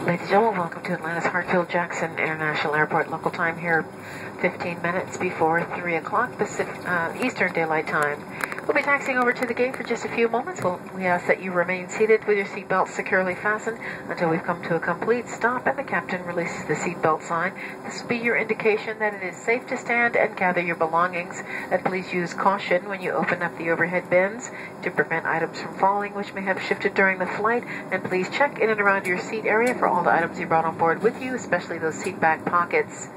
Ladies and gentlemen, welcome to Atlanta's Hartsfield-Jackson International Airport. Local time here, 15 minutes before 3 o'clock Eastern Daylight Time. We'll be taxiing over to the gate for just a few moments. We ask that you remain seated with your seatbelt securely fastened until we've come to a complete stop and the captain releases the seatbelt sign. This will be your indication that it is safe to stand and gather your belongings. And please use caution when you open up the overhead bins to prevent items from falling, which may have shifted during the flight. And please check in and around your seat area for all the items you brought on board with you, especially those seat back pockets.